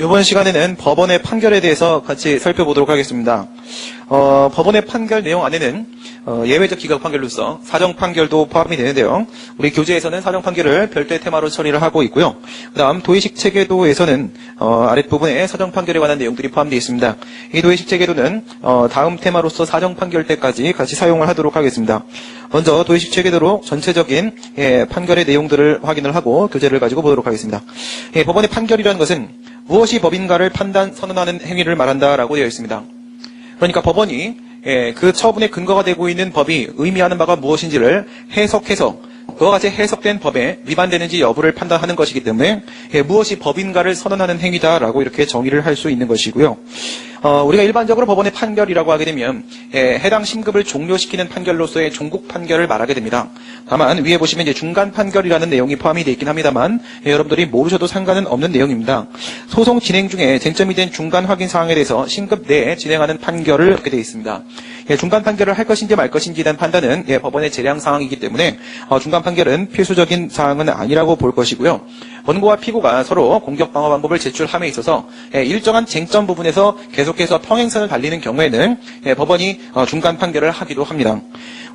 이번 시간에는 법원의 판결에 대해서 같이 살펴보도록 하겠습니다. 법원의 판결 내용 안에는 예외적 기각 판결로서 사정 판결도 포함이 되는데요. 우리 교재에서는 사정 판결을 별도의 테마로 처리를 하고 있고요. 그다음 도의식 체계도에서는 아랫부분에 사정 판결에 관한 내용들이 포함되어 있습니다. 이 도의식 체계도는 다음 테마로서 사정 판결 때까지 같이 사용을 하도록 하겠습니다. 먼저 도의식 체계도로 전체적인 판결의 내용들을 확인을 하고 교재를 가지고 보도록 하겠습니다. 법원의 판결이라는 것은 무엇이 법인가를 판단, 선언하는 행위를 말한다라고 되어 있습니다. 그러니까 법원이 그 처분의 근거가 되고 있는 법이 의미하는 바가 무엇인지를 해석해서 그와 같이 해석된 법에 위반되는지 여부를 판단하는 것이기 때문에 무엇이 법인가를 선언하는 행위다라고 이렇게 정의를 할 수 있는 것이고요. 우리가 일반적으로 법원의 판결이라고 하게 되면 해당 심급을 종료시키는 판결로서의 종국 판결을 말하게 됩니다. 다만 위에 보시면 이제 중간 판결이라는 내용이 포함이 되어 있긴 합니다만 여러분들이 모르셔도 상관은 없는 내용입니다. 소송 진행 중에 쟁점이 된 중간 확인 사항에 대해서 심급 내에 진행하는 판결을 하게 되어 있습니다. 중간 판결을 할 것인지 말 것인지에 대한 판단은 법원의 재량 사항이기 때문에 중간 판결은 필수적인 사항은 아니라고 볼 것이고요. 원고와 피고가 서로 공격 방어 방법을 제출함에 있어서 일정한 쟁점 부분에서 계속해서 평행선을 달리는 경우에는 법원이 중간 판결을 하기도 합니다.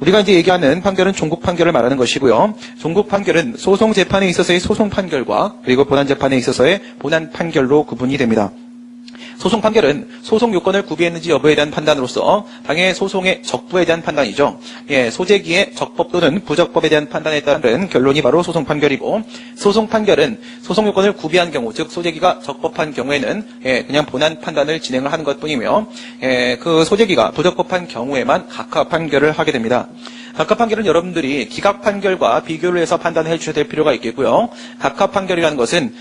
우리가 이제 얘기하는 판결은 종국 판결을 말하는 것이고요. 종국 판결은 소송 재판에 있어서의 소송 판결과 그리고 본안 재판에 있어서의 본안 판결로 구분이 됩니다. 소송 판결은 소송 요건을 구비했는지 여부에 대한 판단으로서 당해 소송의 적부에 대한 판단이죠. 소재기의 적법 또는 부적법에 대한 판단에 따른 결론이 바로 소송 판결이고, 소송 판결은 소송 요건을 구비한 경우, 즉 소재기가 적법한 경우에는 그냥 본안 판단을 진행을 하는 것뿐이며, 그 소재기가 부적법한 경우에만 각하 판결을 하게 됩니다. 각하 판결은 여러분들이 기각 판결과 비교를 해서 판단해 주셔야 될 필요가 있겠고요. 각하 판결이라는 것은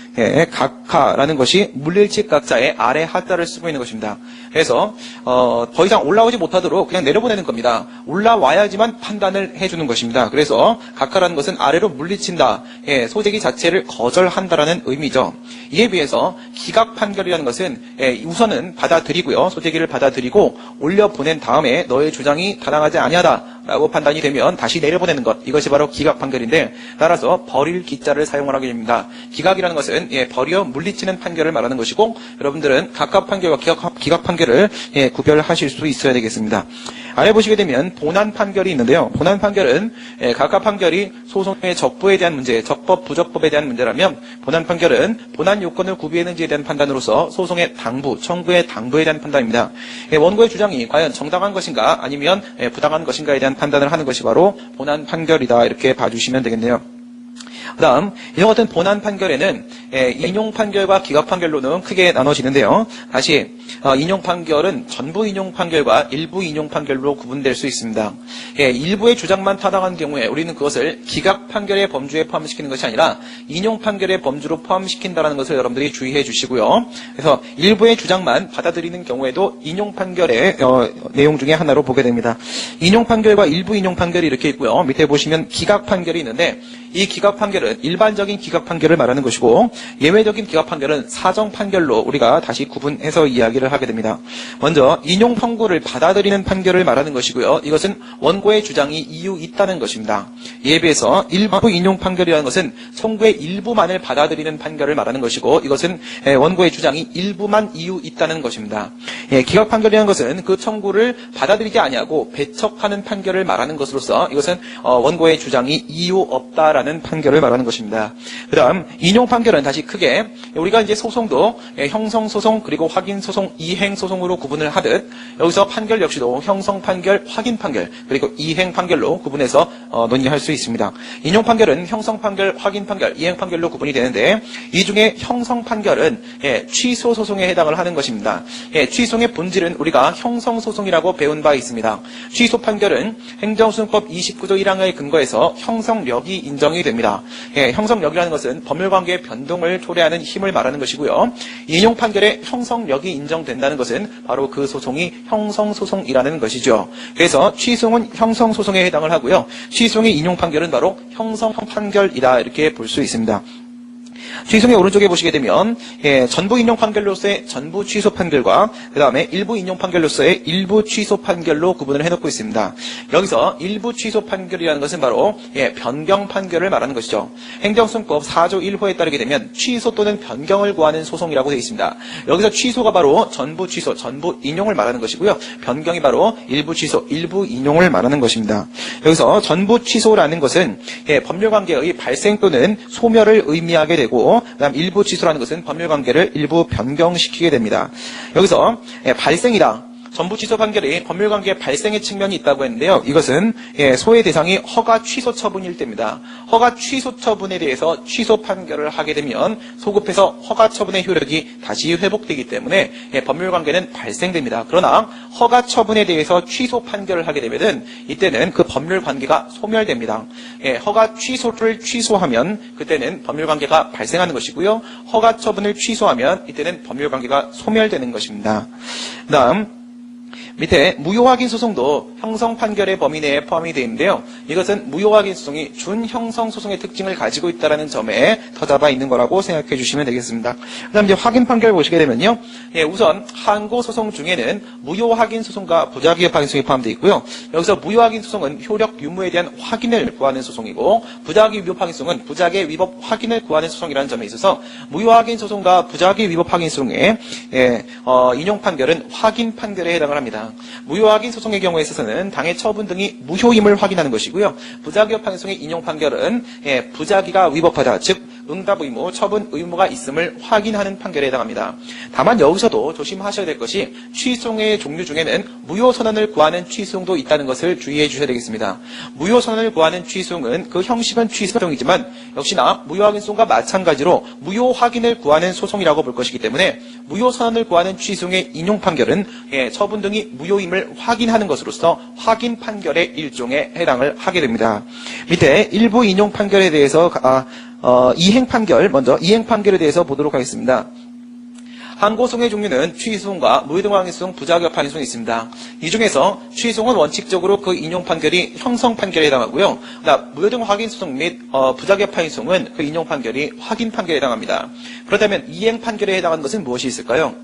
각하라는 것이 물릴직 각자의 아래 하자를 쓰고 있는 것입니다. 그래서 더 이상 올라오지 못하도록 그냥 내려보내는 겁니다. 올라와야지만 판단을 해주는 것입니다. 그래서 각하라는 것은 아래로 물리친다. 소재기 자체를 거절한다라는 의미죠. 이에 비해서 기각 판결이라는 것은 우선은 받아들이고요. 소재기를 받아들이고 올려보낸 다음에 너의 주장이 타당하지 아니하다라고 판단이 되면 다시 내려보내는 것, 이것이 바로 기각 판결인데, 따라서 버릴 기자를 사용을 하게 됩니다. 기각이라는 것은 버려 물리치는 판결을 말하는 것이고, 여러분들은 각하 판결과 기각 판결을 구별하실 수 있어야 되겠습니다. 아래 보시게 되면 본안 판결이 있는데요. 본안 판결은 각하 판결이 소송의 적부에 대한 문제, 적법, 부적법에 대한 문제라면, 본안 판결은 본안 요건을 구비했는지에 대한 판단으로서 소송의 당부, 청구의 당부에 대한 판단입니다. 원고의 주장이 과연 정당한 것인가 아니면 부당한 것인가에 대한 판단을 하는 것이 바로 본안 판결이다, 이렇게 봐주시면 되겠네요. 그 다음 이와 같은 본안 판결에는 인용 판결과 기각 판결로는 크게 나눠지는데요. 다시 인용 판결은 전부 인용 판결과 일부 인용 판결로 구분될 수 있습니다. 일부의 주장만 타당한 경우에 우리는 그것을 기각 판결의 범주에 포함시키는 것이 아니라 인용 판결의 범주로 포함시킨다는 것을 여러분들이 주의해 주시고요. 그래서 일부의 주장만 받아들이는 경우에도 인용 판결의 내용 중에 하나로 보게 됩니다. 인용 판결과 일부 인용 판결이 이렇게 있고요. 밑에 보시면 기각 판결이 있는데, 이 기각 판결은 일반적인 기각 판결을 말하는 것이고, 예외적인 기각 판결은 사정 판결로 우리가 다시 구분해서 이야기를 하게 됩니다. 먼저 인용 청구를 받아들이는 판결을 말하는 것이고요. 이것은 원고의 주장이 이유 있다는 것입니다. 이에 비해서 일부 인용 판결이라는 것은 청구의 일부만을 받아들이는 판결을 말하는 것이고, 이것은 원고의 주장이 일부만 이유 있다는 것입니다. 기각 판결이라는 것은 그 청구를 받아들이지 아니하고 배척하는 판결을 말하는 것으로서 이것은 원고의 주장이 이유 없다라는 판결을 말하는 것입니다. 그 다음 인용 판결은 다시 크게 우리가 이제 소송도 형성소송 그리고 확인소송, 이행소송으로 구분을 하듯 여기서 판결 역시도 형성판결, 확인판결 그리고 이행판결로 구분해서 논의할 수 있습니다. 인용 판결은 형성판결, 확인판결, 이행판결로 구분이 되는데, 이 중에 형성판결은 취소소송에 해당을 하는 것입니다. 취소의 본질은 우리가 형성소송이라고 배운 바 있습니다. 취소판결은 행정소송법 29조 1항의 근거에서 형성력이 인정이 됩니다. 형성력이라는 것은 법률관계의 변동을 초래하는 힘을 말하는 것이고요. 인용 판결의 형성력이 인정된다는 것은 바로 그 소송이 형성소송이라는 것이죠. 그래서 취소는 형성소송에 해당을 하고요. 취소의 인용 판결은 바로 형성판결이다, 이렇게 볼 수 있습니다. 취소의 오른쪽에 보시게 되면 전부 인용 판결로서의 전부 취소 판결과 그 다음에 일부 인용 판결로서의 일부 취소 판결로 구분을 해놓고 있습니다. 여기서 일부 취소 판결이라는 것은 바로 변경 판결을 말하는 것이죠. 행정소송법 4조 1호에 따르게 되면 취소 또는 변경을 구하는 소송이라고 되어 있습니다. 여기서 취소가 바로 전부 취소, 전부 인용을 말하는 것이고요. 변경이 바로 일부 취소, 일부 인용을 말하는 것입니다. 여기서 전부 취소라는 것은 법률관계의 발생 또는 소멸을 의미하게 되고 그다음 일부 취소라는 것은 법률관계를 일부 변경시키게 됩니다. 여기서 발생이다. 전부 취소 판결이 법률관계 발생의 측면이 있다고 했는데요. 이것은 소의 대상이 허가 취소 처분일 때입니다. 허가 취소 처분에 대해서 취소 판결을 하게 되면 소급해서 허가 처분의 효력이 다시 회복되기 때문에 법률관계는 발생됩니다. 그러나 허가 처분에 대해서 취소 판결을 하게 되면 이때는 그 법률관계가 소멸됩니다. 허가 취소를 취소하면 그때는 법률관계가 발생하는 것이고요. 허가 처분을 취소하면 이때는 법률관계가 소멸되는 것입니다. 그다음 밑에 무효확인 소송도 형성 판결의 범위 내에 포함이 되어 있는데요. 이것은 무효확인 소송이 준형성 소송의 특징을 가지고 있다는 점에 터잡아 있는 거라고 생각해 주시면 되겠습니다. 그다음 이제 확인 판결 보시게 되면요. 우선 항고 소송 중에는 무효확인 소송과 부작위협 확인 소송이 포함되어 있고요. 여기서 무효확인 소송은 효력 유무에 대한 확인을 구하는 소송이고 부작위 위법 확인 소송은 부작의 위법 확인을 구하는 소송이라는 점에 있어서 무효확인 소송과 부작위 위법 확인 소송의 인용 판결은 확인 판결에 해당을 합니다. 무효확인 소송의 경우에 있어서는 당해 처분 등이 무효임을 확인하는 것이고요. 부작위협 확인 소송의 인용 판결은 부작위가 위법하다, 즉 응답 의무, 처분 의무가 있음을 확인하는 판결에 해당합니다. 다만 여기서도 조심하셔야 될 것이 취소의 종류 중에는 무효선언을 구하는 취소도 있다는 것을 주의해 주셔야 되겠습니다. 무효선언을 구하는 취소는 그 형식은 취소송이지만 역시나 무효확인 소송과 마찬가지로 무효확인을 구하는 소송이라고 볼 것이기 때문에 무효선언을 구하는 취소의 인용 판결은 처분 등이 무효임을 확인하는 것으로서 확인 판결의 일종에 해당을 하게 됩니다. 밑에 일부 인용 판결에 대해서 이행 판결, 먼저 이행 판결에 대해서 보도록 하겠습니다. 항고소송의 종류는 취소송과 무효등확인소송, 부작위협 확인소송이 있습니다. 이 중에서 취소송은 원칙적으로 그 인용 판결이 형성 판결에 해당하고요. 무효등 확인소송 및 부작위협 확인소송은 그 인용 판결이 확인 판결에 해당합니다. 그렇다면 이행 판결에 해당하는 것은 무엇이 있을까요?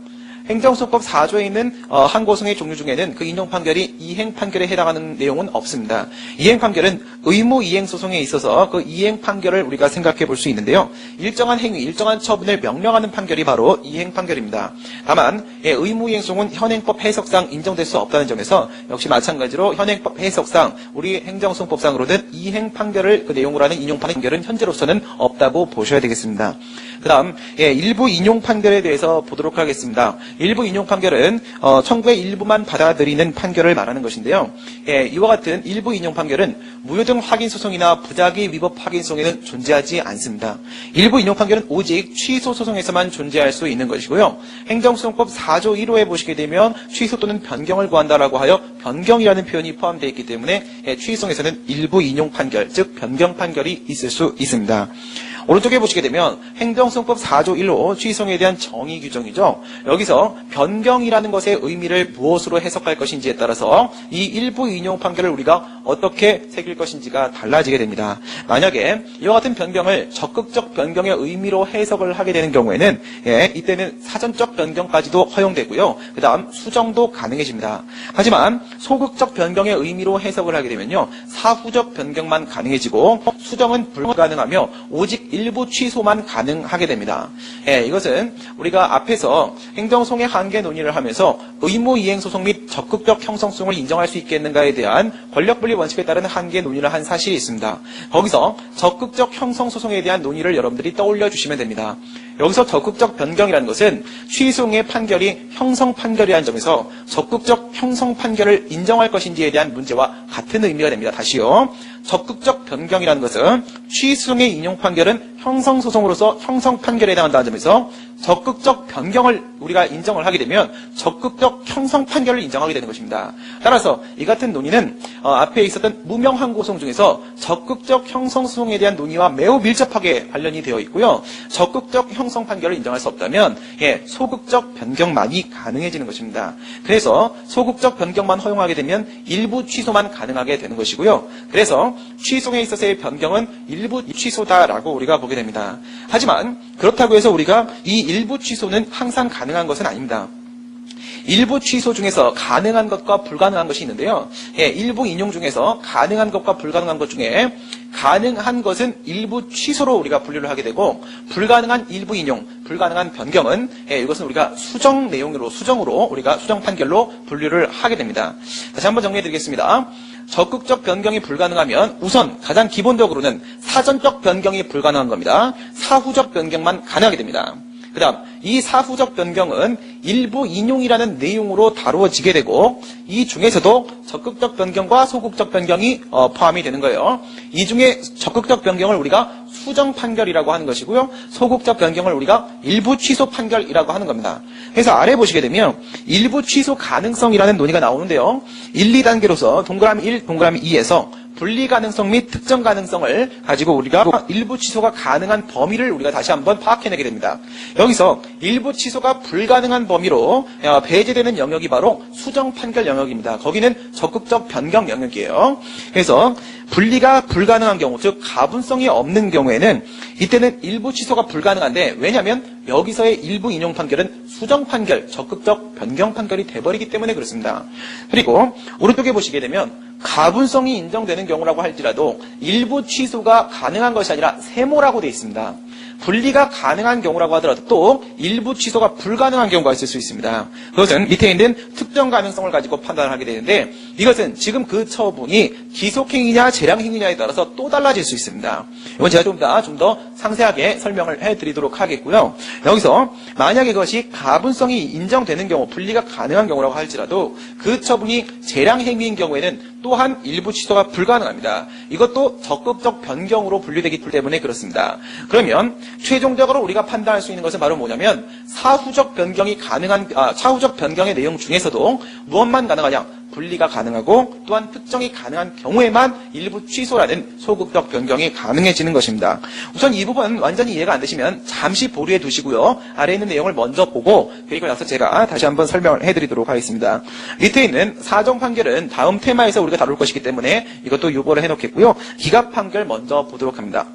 행정소송법 4조에 있는 항고소송의 종류 중에는 그 인용 판결이 이행 판결에 해당하는 내용은 없습니다. 이행 판결은 의무 이행 소송에 있어서 그 이행 판결을 우리가 생각해 볼 수 있는데요. 일정한 행위, 일정한 처분을 명령하는 판결이 바로 이행 판결입니다. 다만 의무 이행 소송은 현행법 해석상 인정될 수 없다는 점에서 역시 마찬가지로 현행법 해석상 우리 행정소송법상으로는 이행 판결을 그 내용으로 하는 인용 판결은 현재로서는 없다고 보셔야 되겠습니다. 그 다음 일부 인용 판결에 대해서 보도록 하겠습니다. 일부 인용 판결은 청구의 일부만 받아들이는 판결을 말하는 것인데요. 이와 같은 일부 인용 판결은 무효등 확인 소송이나 부작위 위법 확인 소송에는 존재하지 않습니다. 일부 인용 판결은 오직 취소 소송에서만 존재할 수 있는 것이고요. 행정소송법 4조 1호에 보시게 되면 취소 또는 변경을 구한다라고 하여 변경이라는 표현이 포함되어 있기 때문에 취소송에서는 일부 인용 판결, 즉 변경 판결이 있을 수 있습니다. 오른쪽에 보시게 되면 행정소송법 4조 1호 취소송에 대한 정의 규정이죠. 여기서 변경이라는 것의 의미를 무엇으로 해석할 것인지에 따라서 이 일부 인용 판결을 우리가 어떻게 새길 것인지가 달라지게 됩니다. 만약에 이와 같은 변경을 적극적 변경의 의미로 해석을 하게 되는 경우에는 이때는 사전적 변경까지도 허용되고요. 그 다음 수정도 가능해집니다. 하지만 소극적 변경의 의미로 해석을 하게 되면요. 사후적 변경만 가능해지고 수정은 불가능하며 오직 일부 취소만 가능하게 됩니다. 이것은 우리가 앞에서 행정소송의 한계 논의를 하면서 의무이행소송 및 적극적 형성소송을 인정할 수 있겠는가에 대한 권력분리 원칙에 따른 한계 논의를 한 사실이 있습니다. 거기서 적극적 형성소송에 대한 논의를 여러분들이 떠올려 주시면 됩니다. 여기서 적극적 변경이라는 것은 취소의 판결이 형성 판결이라는 점에서 적극적 형성 판결을 인정할 것인지에 대한 문제와 같은 의미가 됩니다. 다시요. 적극적 변경이라는 것은 취소의 인용 판결은 형성소송으로서 형성 판결에 해당한다는 점에서 적극적 변경을 우리가 인정을 하게 되면 적극적 형성 판결을 인정하게 되는 것입니다. 따라서 이 같은 논의는 앞에 있었던 무명항고소송 중에서 적극적 형성소송에 대한 논의와 매우 밀접하게 관련이 되어 있고요. 적극적 형성 판결을 인정할 수 없다면 소극적 변경만이 가능해지는 것입니다. 그래서 소극적 변경만 허용하게 되면 일부 취소만 가능하게 되는 것이고요. 그래서 취소에 있어서의 변경은 일부 취소다라고 우리가 보게 됩니다. 하지만 그렇다고 해서 우리가 이 일부 취소는 항상 가능한 것은 아닙니다. 일부 취소 중에서 가능한 것과 불가능한 것이 있는데요. 일부 인용 중에서 가능한 것과 불가능한 것 중에 가능한 것은 일부 취소로 우리가 분류를 하게 되고, 불가능한 일부 인용, 불가능한 변경은 이것은 우리가 수정으로 우리가 수정 판결로 분류를 하게 됩니다. 다시 한번 정리해 드리겠습니다. 적극적 변경이 불가능하면 우선 가장 기본적으로는 사전적 변경이 불가능한 겁니다. 사후적 변경만 가능하게 됩니다. 그 다음 이 사후적 변경은 일부 인용이라는 내용으로 다루어지게 되고, 이 중에서도 적극적 변경과 소극적 변경이 포함이 되는 거예요. 이 중에 적극적 변경을 우리가 수정 판결이라고 하는 것이고요, 소극적 변경을 우리가 일부 취소 판결이라고 하는 겁니다. 그래서 아래 보시게 되면 일부 취소 가능성이라는 논의가 나오는데요, 1, 2단계로서 동그라미 1, 동그라미 2에서 분리 가능성 및 특정 가능성을 가지고 우리가 일부 취소가 가능한 범위를 우리가 다시 한번 파악해내게 됩니다. 여기서 일부 취소가 불가능한 범위로 배제되는 영역이 바로 수정 판결 영역입니다. 거기는 적극적 변경 영역이에요. 그래서 분리가 불가능한 경우, 즉 가분성이 없는 경우에는 이때는 일부 취소가 불가능한데, 왜냐하면 여기서의 일부 인용 판결은 수정 판결, 적극적 변경 판결이 돼버리기 때문에 그렇습니다. 그리고 오른쪽에 보시게 되면 가분성이 인정되는 경우라고 할지라도 일부 취소가 가능한 것이 아니라 세모라고 되어 있습니다. 분리가 가능한 경우라고 하더라도 또 일부 취소가 불가능한 경우가 있을 수 있습니다. 그것은 밑에 있는 특정 가능성을 가지고 판단을 하게 되는데, 이것은 지금 그 처분이 기속행위냐 재량행위냐에 따라서 또 달라질 수 있습니다. 이건 제가 좀 더 상세하게 설명을 해드리도록 하겠고요. 여기서 만약에 그것이 가분성이 인정되는 경우, 분리가 가능한 경우라고 할지라도 그 처분이 재량행위인 경우에는 또한 일부 취소가 불가능합니다. 이것도 적극적 변경으로 분류되기 때문에 그렇습니다. 그러면 최종적으로 우리가 판단할 수 있는 것은 바로 뭐냐면, 사후적 변경이 사후적 변경의 내용 중에서도 무엇만 가능하냐? 분리가 가능하고 또한 특정이 가능한 경우에만 일부 취소라는 소극적 변경이 가능해지는 것입니다. 우선 이 부분 완전히 이해가 안 되시면 잠시 보류해 두시고요. 아래에 있는 내용을 먼저 보고 그리고 나서 제가 다시 한번 설명을 해드리도록 하겠습니다. 밑에 있는 사정 판결은 다음 테마에서 우리가 다룰 것이기 때문에 이것도 유보를 해놓겠고요. 기각 판결 먼저 보도록 합니다.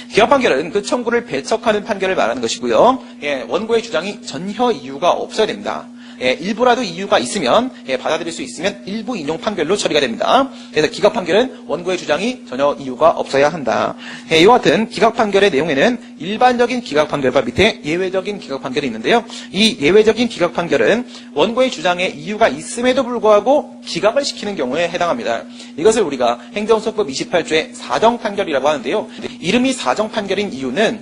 기각 판결은 그 청구를 배척하는 판결을 말하는 것이고요. 원고의 주장이 전혀 이유가 없어야 됩니다. 일부라도 이유가 있으면, 받아들일 수 있으면 일부 인용 판결로 처리가 됩니다. 그래서 기각 판결은 원고의 주장이 전혀 이유가 없어야 한다. 이와 같은 기각 판결의 내용에는 일반적인 기각 판결과 밑에 예외적인 기각 판결이 있는데요. 이 예외적인 기각 판결은 원고의 주장에 이유가 있음에도 불구하고 기각을 시키는 경우에 해당합니다. 이것을 우리가 행정소법 28조의 사정 판결이라고 하는데요. 이름이 사정 판결인 이유는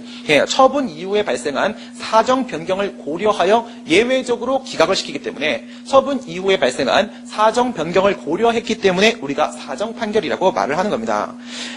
처분 이후에 발생한 사정 변경을 고려하여 예외적으로 기각을 시키기 때문에, 처분 이후에 발생한 사정 변경을 고려했기 때문에 우리가 사정 판결이라고 말을 하는 겁니다.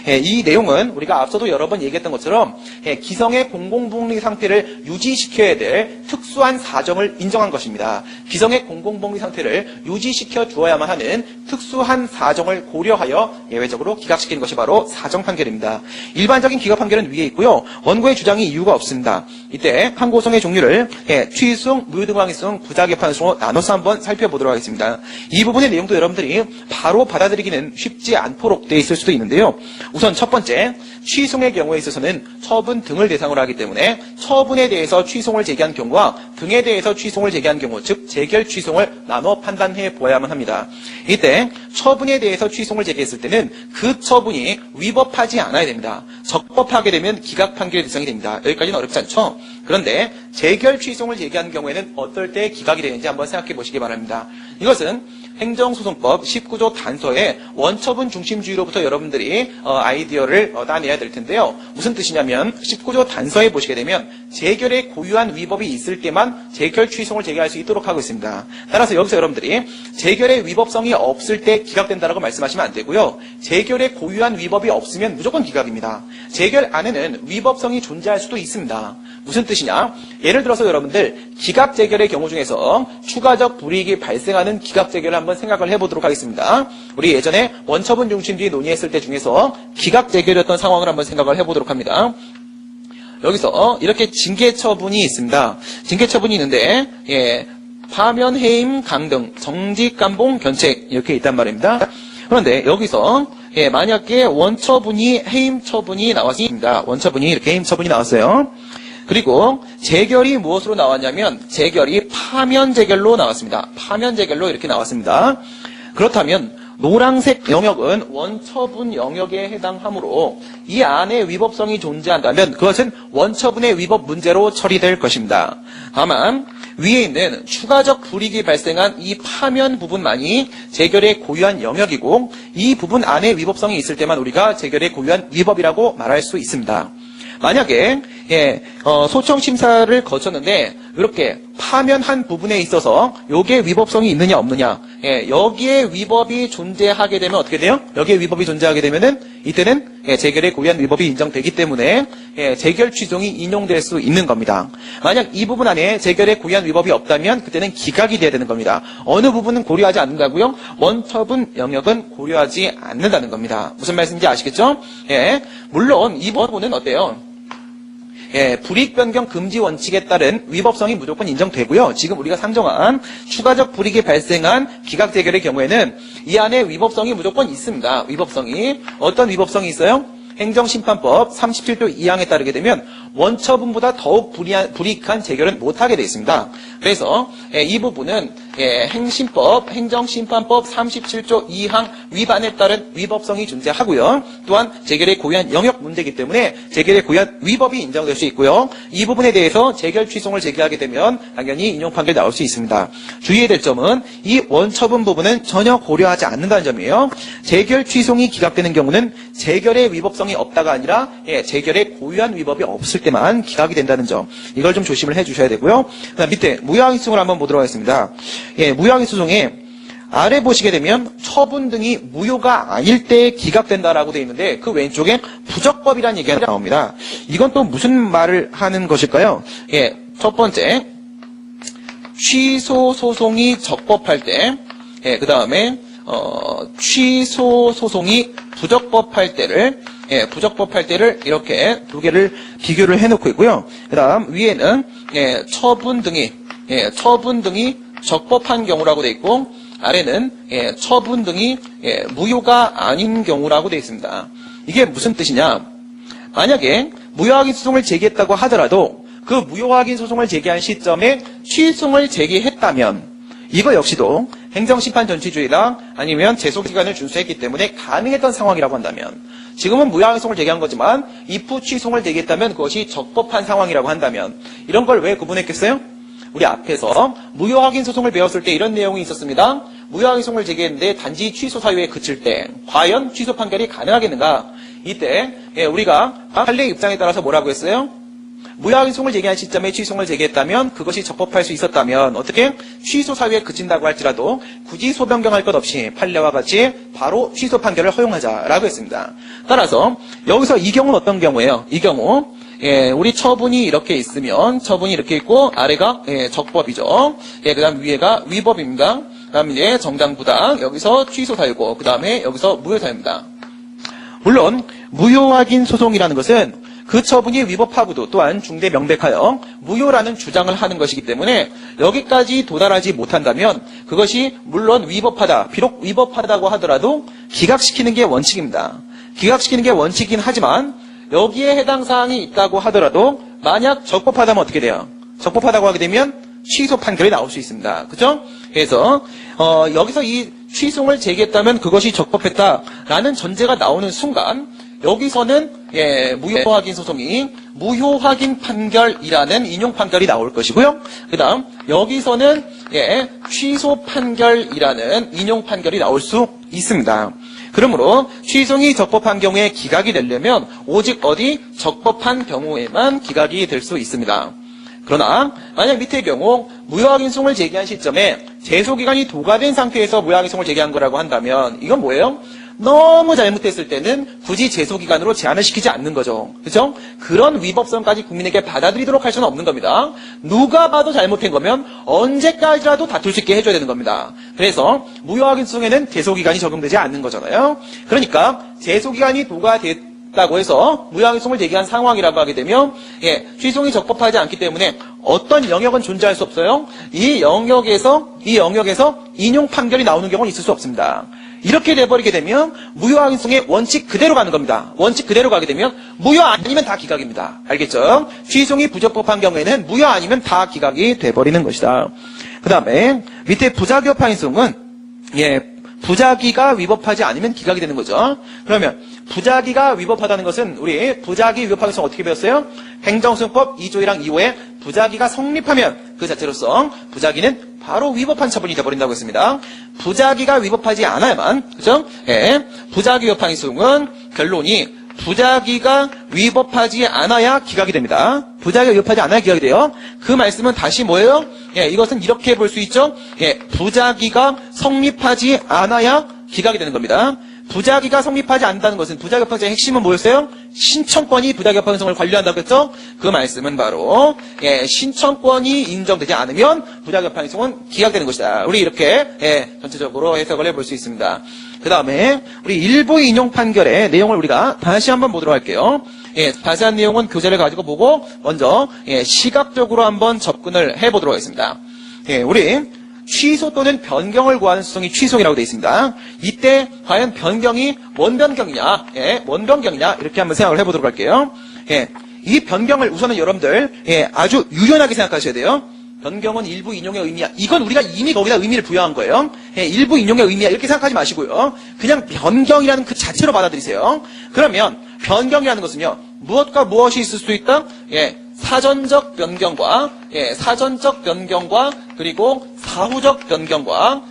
이 내용은 우리가 앞서도 여러 번 얘기했던 것처럼 기성의 공공복리 상태를 유지시켜야 될 특수한 사정을 인정한 것입니다. 기성의 공공복리 상태를 유지시켜 주어야만 하는 특수한 사정을 고려하여 예외적으로 기각시키는 것이 바로 사정 판결입니다. 일반적인 기각 판결은 위에 있고요. 원고의 주장이 이유가 없습니다. 이때 항고성의 종류를 취소성, 무효등왕이성, 부자개판성으로 나눠서 한번 살펴보도록 하겠습니다. 이 부분의 내용도 여러분들이 바로 받아들이기는 쉽지 않도록 되어 있을 수도 있는데요. 우선 첫 번째, 취송의 경우에 있어서는 처분 등을 대상으로 하기 때문에 처분에 대해서 취송을 제기한 경우와 등에 대해서 취송을 제기한 경우, 즉 재결 취송을 나눠 판단해 보아야만 합니다. 이때 처분에 대해서 취송을 제기했을 때는 그 처분이 위법하지 않아야 됩니다. 적법하게 되면 기각 판결의 대상이 됩니다. 여기까지는 어렵지 않죠? 그런데 재결 취송을 제기한 경우에는 어떨 때 기각이 되는지 한번 생각해 보시기 바랍니다. 이것은 행정소송법 19조 단서의 원처분 중심주의로부터 여러분들이 아이디어를 따내야 될 텐데요. 무슨 뜻이냐면 19조 단서에 보시게 되면 재결에 고유한 위법이 있을 때만 재결 취송을 제기할 수 있도록 하고 있습니다. 따라서 여기서 여러분들이 재결의 위법성이 없을 때 기각된다라고 말씀하시면 안 되고요. 재결에 고유한 위법이 없으면 무조건 기각입니다. 재결 안에는 위법성이 존재할 수도 있습니다. 무슨 뜻이냐? 예를 들어서 여러분들 기각 재결의 경우 중에서 추가적 불이익이 발생하는 기각 재결을 한번 생각을 해보도록 하겠습니다. 우리 예전에 원처분 중심주의 논의했을 때 중에서 기각 재결이었던 상황을 한번 생각을 해보도록 합니다. 여기서 이렇게 징계처분이 있습니다. 징계처분이 있는데 파면, 해임, 강등, 정직, 감봉, 견책 이렇게 있단 말입니다. 그런데 여기서 만약에 원처분이 해임 처분이 나왔습니다. 원처분이 이렇게 해임 처분이 나왔어요. 그리고 재결이 무엇으로 나왔냐면 재결이 파면 재결로 나왔습니다. 파면 재결로 이렇게 나왔습니다. 그렇다면 노란색 영역은 원처분 영역에 해당하므로 이 안에 위법성이 존재한다면 그것은 원처분의 위법 문제로 처리될 것입니다. 다만 위에 있는 추가적 불이익이 발생한 이 파면 부분만이 재결의 고유한 영역이고 이 부분 안에 위법성이 있을 때만 우리가 재결의 고유한 위법이라고 말할 수 있습니다. 만약에 소청 심사를 거쳤는데 이렇게 파면한 부분에 있어서 여기에 위법성이 있느냐 없느냐, 여기에 위법이 존재하게 되면 어떻게 돼요? 여기에 위법이 존재하게 되면은 이때는 재결의 고유한 위법이 인정되기 때문에 재결 취소이 인용될 수 있는 겁니다. 만약 이 부분 안에 재결의 고유한 위법이 없다면 그때는 기각이 돼야 되는 겁니다. 어느 부분은 고려하지 않는다고요? 원처분 영역은 고려하지 않는다는 겁니다. 무슨 말씀인지 아시겠죠? 물론 이 부분은 어때요? 불이익 변경 금지 원칙에 따른 위법성이 무조건 인정되고요. 지금 우리가 상정한 추가적 불이익이 발생한 기각 재결의 경우에는 이 안에 위법성이 무조건 있습니다. 위법성이 어떤 위법성이 있어요? 행정심판법 37조 2항에 따르게 되면 원처분보다 더욱 불이익한 재결은 못하게 되어 있습니다. 그래서 이 부분은 행정심판법 37조 2항 위반에 따른 위법성이 존재하고요. 또한 재결의 고유한 영역 문제이기 때문에 재결의 고유한 위법이 인정될 수 있고요. 이 부분에 대해서 재결 취소를 제기하게 되면 당연히 인용 판결이 나올 수 있습니다. 주의해야 될 점은 이 원처분 부분은 전혀 고려하지 않는다는 점이에요. 재결 취소이 기각되는 경우는 재결의 위법성이 없다가 아니라 재결의 고유한 위법이 없을 때만 기각이 된다는 점, 이걸 좀 조심을 해주셔야 되고요. 그다음 밑에 무효항의 소송을 한번 보도록 하겠습니다. 무효항의 소송에 아래 보시게 되면 처분 등이 무효가 아닐 때 기각된다라고 되어 있는데 그 왼쪽에 부적법이라는 얘기가 나옵니다. 이건 또 무슨 말을 하는 것일까요? 첫 번째, 취소 소송이 적법할 때, 그 다음에 취소 소송이 부적법할 때를 이렇게 두 개를 비교를 해놓고 있고요. 그 다음 위에는 처분 등이 적법한 경우라고 되어 있고 아래는 처분 등이 무효가 아닌 경우라고 되어 있습니다. 이게 무슨 뜻이냐? 만약에 무효확인 소송을 제기했다고 하더라도 그 무효확인 소송을 제기한 시점에 취소를 제기했다면 이거 역시도 행정심판 전취주의나 아니면 제소기간을 준수했기 때문에 가능했던 상황이라고 한다면, 지금은 무효확인 소송을 제기한 거지만 if 취소를 제기했다면 그것이 적법한 상황이라고 한다면 이런 걸 왜 구분했겠어요? 우리 앞에서 무효확인 소송을 배웠을 때 이런 내용이 있었습니다. 무효확인 소송을 제기했는데 단지 취소 사유에 그칠 때 과연 취소 판결이 가능하겠는가? 이때 우리가 판례의 입장에 따라서 뭐라고 했어요? 무효확인 소송을 제기한 시점에 취소를 제기했다면 그것이 적법할 수 있었다면 어떻게 취소 사유에 그친다고 할지라도 굳이 소변경할 것 없이 판례와 같이 바로 취소 판결을 허용하자라고 했습니다. 따라서 여기서 이 경우는 어떤 경우예요? 이 경우 우리 처분이 이렇게 있으면 처분이 이렇게 있고 아래가 적법이죠. 그 다음 위에가 위법입니다. 그 다음 이제 정당부당 여기서 취소 사유고 그 다음에 여기서 무효 사유입니다. 물론 무효확인 소송이라는 것은 그 처분이 위법하고도 또한 중대 명백하여 무효라는 주장을 하는 것이기 때문에 여기까지 도달하지 못한다면 그것이 물론 위법하다, 비록 위법하다고 하더라도 기각시키는 게 원칙입니다. 기각시키는 게 원칙이긴 하지만 여기에 해당 사항이 있다고 하더라도 만약 적법하다면 어떻게 돼요? 적법하다고 하게 되면 취소 판결이 나올 수 있습니다. 그죠? 그래서 여기서 이 취소를 제기했다면 그것이 적법했다라는 전제가 나오는 순간 여기서는 무효확인 소송이 무효확인 판결이라는 인용 판결이 나올 것이고요. 그 다음 여기서는 취소 판결이라는 인용 판결이 나올 수 있습니다. 그러므로 취소이 적법한 경우에 기각이 되려면 오직 어디 적법한 경우에만 기각이 될 수 있습니다. 그러나 만약 밑의 경우 무효확인 소송을 제기한 시점에 제소기간이 도과된 상태에서 무효확인 소송을 제기한 거라고 한다면 이건 뭐예요? 너무 잘못했을 때는 굳이 제소기간으로 제한을 시키지 않는 거죠. 그렇죠? 그런 위법성까지 국민에게 받아들이도록 할 수는 없는 겁니다. 누가 봐도 잘못한 거면 언제까지라도 다툴 수 있게 해줘야 되는 겁니다. 그래서 무효확인 소송에는 제소기간이 적용되지 않는 거잖아요. 그러니까 제소기간이 있다고 해서 무효항의성을 제기한 상황이라고 하게 되면 취소이 적법하지 않기 때문에 어떤 영역은 존재할 수 없어요. 이 영역에서 인용 판결이 나오는 경우는 있을 수 없습니다. 이렇게 돼버리게 되면 무효항의성의 원칙 그대로 가는 겁니다. 원칙 그대로 가게 되면 무효 아니면 다 기각입니다. 알겠죠? 취소이 부적법한 경우에는 무효 아니면 다 기각이 돼버리는 것이다. 그 다음에 밑에 부작위법 항의성은 부작위가 위법하지 않으면 기각이 되는 거죠. 그러면 부작위가 위법하다는 것은 우리 부작위 위법 항의성 어떻게 배웠어요? 행정소송법 2조 1항 2호에 부작위가 성립하면 그 자체로서 부작위는 바로 위법한 처분이 되어버린다고 했습니다. 부작위가 위법하지 않아야만, 그죠? 부작위 위법 항의성은 결론이 부작위가 위법하지 않아야 기각이 됩니다. 부작위가 위법하지 않아야 기각이 돼요. 그 말씀은 다시 뭐예요? 이것은 이렇게 볼 수 있죠? 부작위가 성립하지 않아야 기각이 되는 겁니다. 부작위가 성립하지 않는다는 것은 부작위 위법 항의성의 핵심은 뭐였어요? 신청권이 부작위 위법 항의성을 관리한다고 했죠? 그 말씀은 바로 신청권이 인정되지 않으면 부작위 위법 항의성은 기각되는 것이다. 우리 이렇게 전체적으로 해석을 해볼 수 있습니다. 그 다음에 우리 일부 인용 판결의 내용을 우리가 다시 한번 보도록 할게요. 자세한 내용은 교재를 가지고 보고 먼저 시각적으로 한번 접근을 해보도록 하겠습니다. 우리 취소 또는 변경을 구하는 소송이 취소이라고 되어 있습니다. 이때 과연 변경이 뭔 변경이냐, 뭔 변경이냐 이렇게 한번 생각을 해보도록 할게요. 이 변경을 우선은 여러분들 아주 유연하게 생각하셔야 돼요. 변경은 일부 인용의 의미야. 이건 우리가 이미 거기다 의미를 부여한 거예요. 일부 인용의 의미야 이렇게 생각하지 마시고요. 그냥 변경이라는 그 자체로 받아들이세요. 그러면 변경이라는 것은요. 무엇과 무엇이 있을 수 있다? 사전적 변경과 그리고 사후적 변경과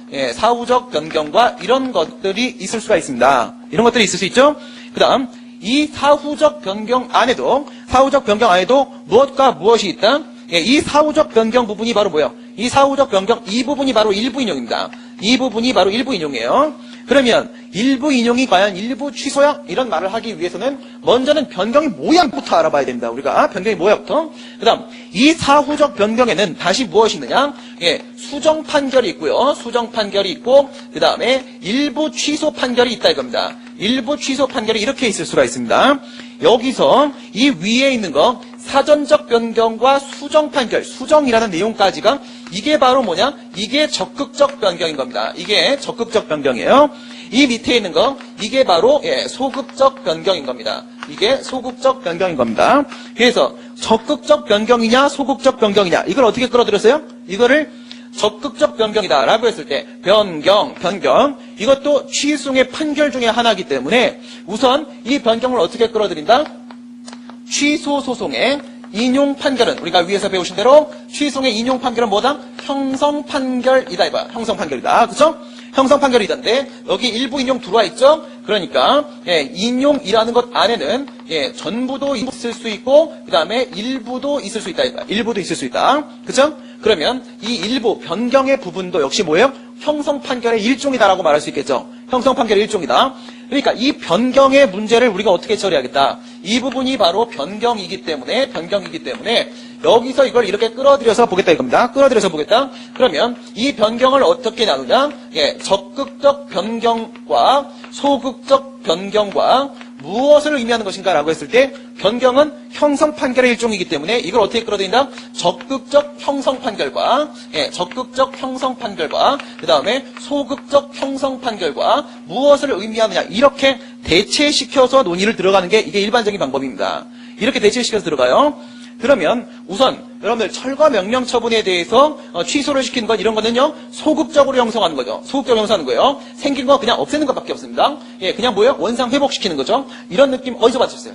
이런 것들이 있을 수가 있습니다. 이런 것들이 있을 수 있죠. 그다음 이 사후적 변경 안에도 무엇과 무엇이 있다? 이 사후적 변경 부분이 바로 뭐예요? 이 사후적 변경 이 부분이 바로 일부 인용입니다. 이 부분이 바로 일부 인용이에요. 그러면 일부 인용이 과연 일부 취소야? 이런 말을 하기 위해서는 먼저는 변경의 모양부터 알아봐야 됩니다. 우리가 변경의 모양부터. 그 다음 이 사후적 변경에는 다시 무엇이 있느냐? 수정 판결이 있고요. 수정 판결이 있고 그 다음에 일부 취소 판결이 있다 이겁니다. 일부 취소 판결이 이렇게 있을 수가 있습니다. 여기서 이 위에 있는 거 사전적 변경과 수정 판결, 수정이라는 내용까지가 이게 바로 뭐냐? 이게 적극적 변경인 겁니다. 이게 적극적 변경이에요. 이 밑에 있는 거 이게 바로 소극적 변경인 겁니다. 이게 소극적 변경인 겁니다. 그래서 적극적 변경이냐 소극적 변경이냐 이걸 어떻게 끌어들였어요? 이거를 적극적 변경이다라고 했을 때 변경 이것도 취소의 판결 중에 하나이기 때문에 우선 이 변경을 어떻게 끌어들인다? 취소 소송의 인용 판결은 우리가 위에서 배우신 대로 취소의 인용 판결은 뭐다? 형성 판결이다 이봐. 형성 판결이다. 그렇죠? 형성 판결이던데 여기 일부 인용 들어와 있죠? 그러니까 인용이라는 것 안에는 전부도 있을 수 있고 그다음에 일부도 있을 수 있다 이봐. 일부도 있을 수 있다. 그렇죠? 그러면 이 일부 변경의 부분도 역시 뭐예요? 형성 판결의 일종이다라고 말할 수 있겠죠. 형성 판결의 일종이다. 그러니까 이 변경의 문제를 우리가 어떻게 처리하겠다. 이 부분이 바로 변경이기 때문에 여기서 이걸 이렇게 끌어들여서 보겠다 이겁니다. 끌어들여서 보겠다. 그러면 이 변경을 어떻게 나누냐? 적극적 변경과 소극적 변경과 무엇을 의미하는 것인가 라고 했을 때 변경은 형성 판결의 일종이기 때문에 이걸 어떻게 끌어들인다? 적극적 형성 판결과 그 다음에 소극적 형성 판결과 무엇을 의미하느냐 이렇게 대체시켜서 논의를 들어가는 게 이게 일반적인 방법입니다. 이렇게 대체시켜서 들어가요. 그러면 우선 여러분들 철거 명령 처분에 대해서 취소를 시키는 건 이런 거는요 소극적으로 형성하는 거죠. 소극적으로 형성하는 거예요. 생긴 거 그냥 없애는 것밖에 없습니다. 그냥 뭐예요? 원상 회복시키는 거죠. 이런 느낌 어디서 받으셨어요?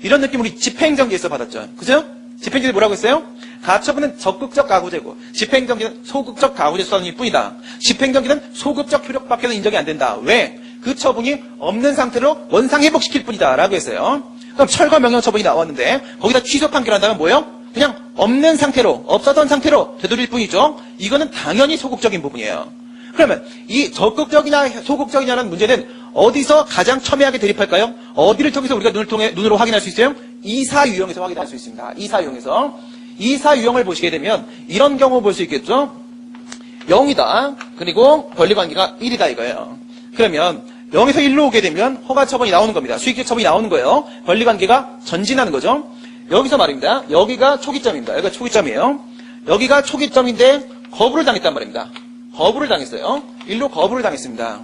이런 느낌 우리 집행정지에서 받았죠. 그죠? 집행정지 뭐라고 했어요? 가처분은 적극적 가구제고 집행정지는 소극적 가구제 수단일 뿐이다. 집행정지는 소극적 효력밖에는 인정이 안 된다. 왜? 그 처분이 없는 상태로 원상 회복시킬 뿐이다 라고 했어요. 그럼 철거 명령 처분이 나왔는데 거기다 취소 판결한다면 뭐예요? 그냥 없는 상태로 없었던 상태로 되돌릴 뿐이죠. 이거는 당연히 소극적인 부분이에요. 그러면 이 적극적이냐 소극적이냐는 문제는 어디서 가장 첨예하게 대립할까요? 어디를 통해서 우리가 눈으로 확인할 수 있어요? 이사 유형에서 확인할 수 있습니다. 이사 유형을 보시게 되면 이런 경우 볼 수 있겠죠? 0이다. 그리고 권리관계가 1이다 이거예요. 그러면 0에서 1로 오게 되면 허가 처분이 나오는 겁니다. 수익적 처분이 나오는 거예요. 권리관계가 전진하는 거죠. 여기서 말입니다. 여기가 초기점입니다. 여기가 초기점이에요. 여기가 초기점인데 거부를 당했단 말입니다. 거부를 당했어요. 1로 거부를 당했습니다.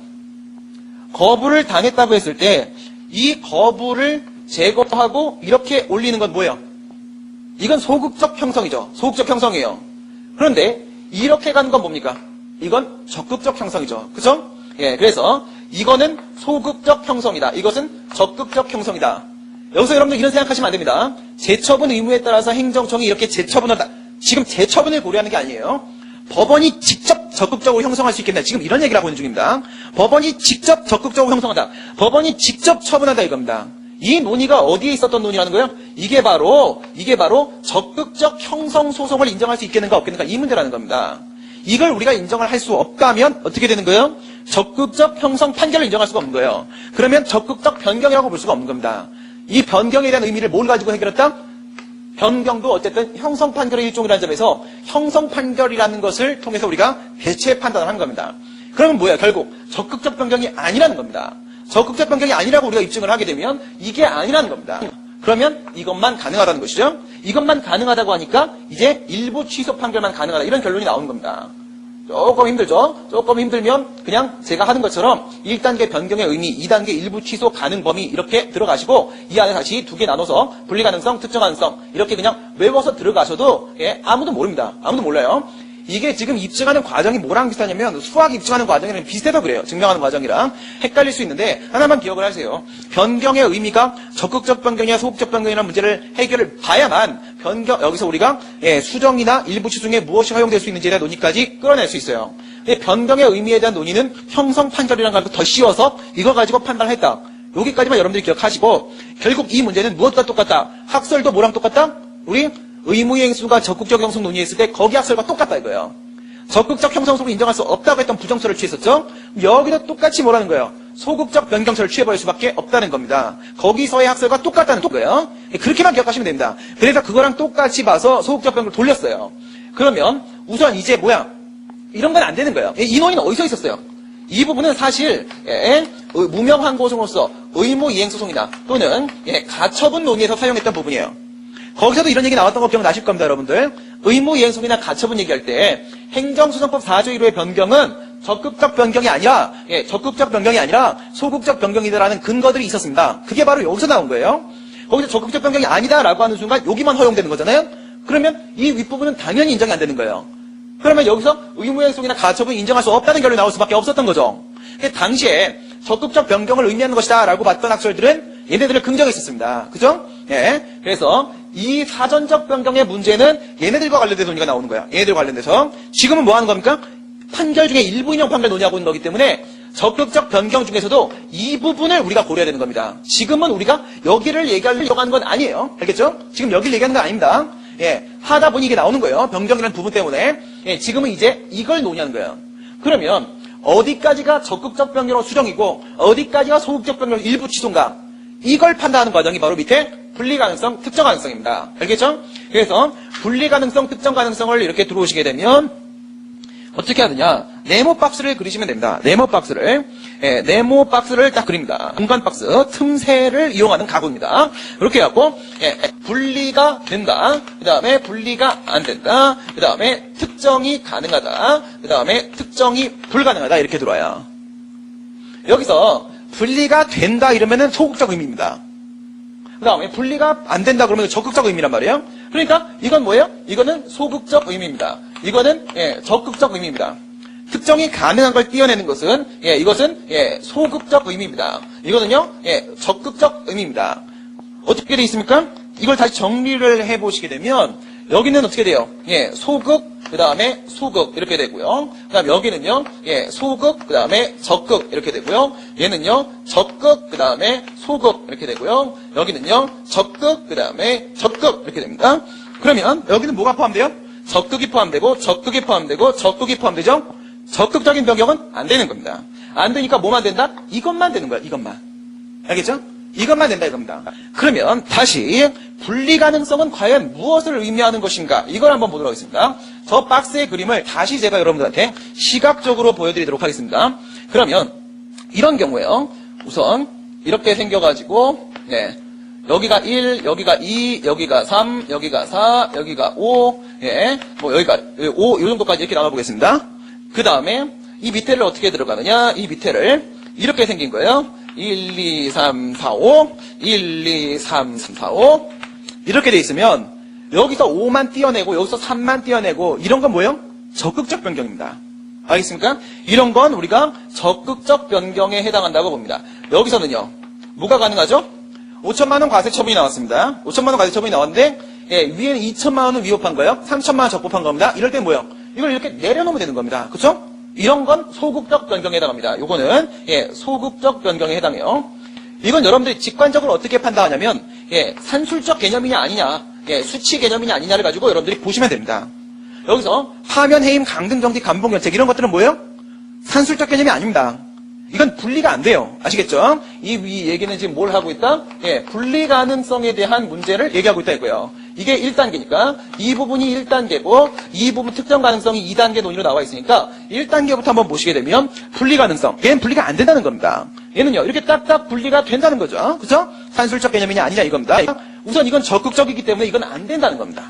거부를 당했다고 했을 때 이 거부를 제거하고 이렇게 올리는 건 뭐예요? 이건 소극적 형성이죠. 소극적 형성이에요. 그런데 이렇게 가는 건 뭡니까? 이건 적극적 형성이죠. 그죠? 예, 그래서 이거는 소극적 형성이다. 이것은 적극적 형성이다. 여기서 여러분들 이런 생각하시면 안 됩니다. 재처분 의무에 따라서 행정청이 이렇게 재처분을 지금 재처분을 고려하는 게 아니에요. 법원이 직접 적극적으로 형성할 수 있겠냐. 지금 이런 얘기를 하고 있는 중입니다. 법원이 직접 적극적으로 형성하다. 법원이 직접 처분하다 이겁니다. 이 논의가 어디에 있었던 논의라는 거예요? 이게 바로 적극적 형성 소송을 인정할 수 있겠는가 없겠는가 이 문제라는 겁니다. 이걸 우리가 인정을 할 수 없다면 어떻게 되는 거예요? 적극적 형성 판결을 인정할 수가 없는 거예요. 그러면 적극적 변경이라고 볼 수가 없는 겁니다. 이 변경에 대한 의미를 뭘 가지고 해결했다? 변경도 어쨌든 형성 판결의 일종이라는 점에서 형성 판결이라는 것을 통해서 우리가 대체 판단을 한 겁니다. 그러면 뭐야? 결국 적극적 변경이 아니라는 겁니다. 적극적 변경이 아니라고 우리가 입증을 하게 되면 이게 아니라는 겁니다. 그러면 이것만 가능하다는 것이죠. 이것만 가능하다고 하니까 이제 일부 취소 판결만 가능하다 이런 결론이 나오는 겁니다. 조금 힘들죠? 조금 힘들면 그냥 제가 하는 것처럼 1단계 변경의 의미, 2단계 일부 취소 가능 범위 이렇게 들어가시고 이 안에 다시 두 개 나눠서 분리 가능성, 특정 가능성 이렇게 그냥 외워서 들어가셔도 아무도 모릅니다. 아무도 몰라요. 이게 지금 입증하는 과정이 뭐랑 비슷하냐면 수학 입증하는 과정이랑 비슷해서 그래요. 증명하는 과정이랑 헷갈릴 수 있는데 하나만 기억을 하세요. 변경의 의미가 적극적 변경이나 소극적 변경이라는 문제를 해결을 봐야만 여기서 우리가 수정이나 일부 취소 중에 무엇이 허용될 수 있는지에 대한 논의까지 끌어낼 수 있어요. 변경의 의미에 대한 논의는 형성 판결이라는 걸 더 씌워서 이거 가지고 판단을 했다. 여기까지만 여러분들이 기억하시고 결국 이 문제는 무엇과 똑같다? 학설도 뭐랑 똑같다? 우리 의무이행수가 적극적 형성 논의했을 때 거기 학설과 똑같다 이거예요. 적극적 형성소를 인정할 수 없다고 했던 부정설을 취했었죠. 여기도 똑같이 뭐라는 거예요. 소극적 변경설을 취해버릴 수밖에 없다는 겁니다. 거기서의 학설과 똑같다는 거예요. 그렇게만 기억하시면 됩니다. 그래서 그거랑 똑같이 봐서 소극적 변경을 돌렸어요. 그러면 우선 이제 이런 건 안 되는 거예요. 이 논의는 어디서 있었어요? 이 부분은 사실 무명항고소로서 의무이행소송이나 또는 가처분 논의에서 사용했던 부분이에요. 거기서도 이런 얘기 나왔던 거 기억나실 겁니다, 여러분들. 의무이행소송이나 가처분 얘기할 때 행정소송법 4조 1호의 변경은 적극적 변경이 아니라 소극적 변경이다라는 근거들이 있었습니다. 그게 바로 여기서 나온 거예요. 거기서 적극적 변경이 아니다라고 하는 순간 여기만 허용되는 거잖아요. 그러면 이 윗부분은 당연히 인정이 안 되는 거예요. 그러면 여기서 의무이행소송이나 가처분을 인정할 수 없다는 결론이 나올 수밖에 없었던 거죠. 당시에 적극적 변경을 의미하는 것이다 라고 봤던 학설들은 얘네들을 긍정했었습니다. 그죠? 그래서 이 사전적 변경의 문제는 얘네들과 관련된 논의가 나오는 거야. 얘네들 관련돼서. 지금은 뭐 하는 겁니까? 판결 중에 일부 인용 판결 논의하고 있는 거기 때문에 적극적 변경 중에서도 이 부분을 우리가 고려해야 되는 겁니다. 지금은 우리가 여기를 얘기하려고 하는 건 아니에요. 알겠죠? 지금 여기를 얘기하는 건 아닙니다. 하다 보니 이게 나오는 거예요. 변경이라는 부분 때문에. 지금은 이제 이걸 논의하는 거예요. 그러면 어디까지가 적극적 변경으로 수정이고 어디까지가 소극적 변경으로 일부 취소인가? 이걸 판단하는 과정이 바로 밑에 분리가능성, 특정 가능성입니다. 알겠죠? 그래서 분리가능성, 특정 가능성을 이렇게 들어오시게 되면 어떻게 하느냐? 네모 박스를 그리시면 됩니다. 네모 박스를 딱 그립니다. 공간 박스, 틈새를 이용하는 가구입니다. 이렇게 해갖고 분리가 된다. 그 다음에 분리가 안 된다. 그 다음에 특정이 가능하다. 그 다음에 특정이 불가능하다. 이렇게 들어와요. 여기서 분리가 된다 이러면은 소극적 의미입니다. 그 다음에 분리가 안 된다 그러면 적극적 의미란 말이에요. 그러니까 이건 뭐예요? 이거는 소극적 의미입니다. 이거는 적극적 의미입니다. 특정이 가능한 걸 띄어내는 것은 이것은 소극적 의미입니다. 이거는요 적극적 의미입니다. 어떻게 돼 있습니까? 이걸 다시 정리를 해보시게 되면 여기는 어떻게 돼요? 소극 그 다음에 소극 이렇게 되고요. 그 다음 여기는요 소극 그 다음에 적극 이렇게 되고요. 얘는요 적극 그 다음에 소극 이렇게 되고요. 여기는요 적극 그 다음에 적극 이렇게 됩니다. 그러면 여기는 뭐가 포함돼요? 적극이 포함되고 적극이 포함되고 적극이 포함되죠? 적극적인 변경은 안 되는 겁니다. 안 되니까 뭐만 된다? 이것만 되는 거야. 이것만. 알겠죠? 이것만 된다 이겁니다. 그러면 다시 분리 가능성은 과연 무엇을 의미하는 것인가? 이걸 한번 보도록 하겠습니다. 저 박스의 그림을 다시 제가 여러분들한테 시각적으로 보여드리도록 하겠습니다. 그러면 이런 경우에요. 우선 이렇게 생겨가지고 예, 여기가 1, 여기가 2, 여기가 3, 여기가 4, 여기가 5, 예, 뭐 여기가 5, 이 정도까지 이렇게 나눠보겠습니다. 그 다음에 이 밑에를 어떻게 들어가느냐? 이 밑에를 이렇게 생긴 거예요. 1, 2, 3, 4, 5, 1, 2, 3, 3, 4, 5 이렇게 돼 있으면 여기서 5만 띄어내고 여기서 3만 띄어내고 이런 건 뭐예요? 적극적 변경입니다. 알겠습니까? 이런 건 우리가 적극적 변경에 해당한다고 봅니다. 여기서는요. 뭐가 가능하죠? 5천만 원 과세 처분이 나왔습니다. 5천만 원 과세 처분이 나왔는데 예, 위에는 2천만 원은 위법한 거예요. 3천만 원 적법한 겁니다. 이럴 때 뭐예요? 이걸 이렇게 내려놓으면 되는 겁니다. 그렇죠? 이런 건 소극적 변경에 해당합니다. 요거는 예, 소극적 변경에 해당해요. 이건 여러분들이 직관적으로 어떻게 판단하냐면 예, 산술적 개념이냐 아니냐, 예, 수치 개념이냐 아니냐를 가지고 여러분들이 보시면 됩니다. 여기서 파면, 해임, 강등, 정지, 감봉, 결책 이런 것들은 뭐예요? 산술적 개념이 아닙니다. 이건 분리가 안 돼요. 아시겠죠? 이 얘기는 지금 뭘 하고 있다? 예, 분리 가능성에 대한 문제를 얘기하고 있다 이거예요. 이게 1단계니까 이 부분이 1단계고 이 부분 특정 가능성이 2단계 논의로 나와 있으니까 1단계부터 한번 보시게 되면 분리 가능성. 얘는 분리가 안 된다는 겁니다. 얘는요. 이렇게 딱딱 분리가 된다는 거죠. 그죠? 산술적 개념이냐 아니냐 이겁니다. 우선 이건 적극적이기 때문에 이건 안 된다는 겁니다.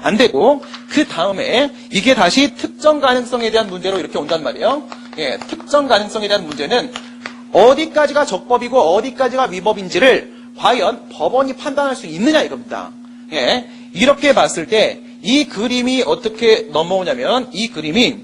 안 되고 그 다음에 이게 다시 특정 가능성에 대한 문제로 이렇게 온단 말이에요. 예, 특정 가능성에 대한 문제는 어디까지가 적법이고 어디까지가 위법인지를 과연 법원이 판단할 수 있느냐 이겁니다. 예, 이렇게 봤을 때 이 그림이 어떻게 넘어오냐면 이 그림이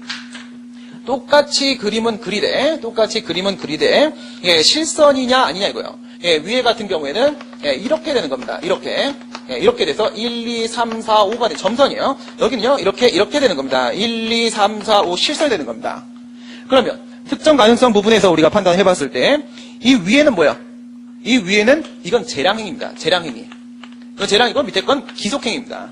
똑같이 그림은 그리되 예, 실선이냐 아니냐 이거예요. 예, 위에 같은 경우에는 예, 이렇게 되는 겁니다. 이렇게. 예, 이렇게 돼서 1, 2, 3, 4, 5가 된 점선이에요. 여기는요. 이렇게 되는 겁니다. 1, 2, 3, 4, 5 실선되는 겁니다. 그러면 특정 가능성 부분에서 우리가 판단해 봤을 때 이 위에는 뭐야? 이 위에는 이건 재량행위입니다. 재량행위. 그 재량이고 밑에 건 기속행위입니다.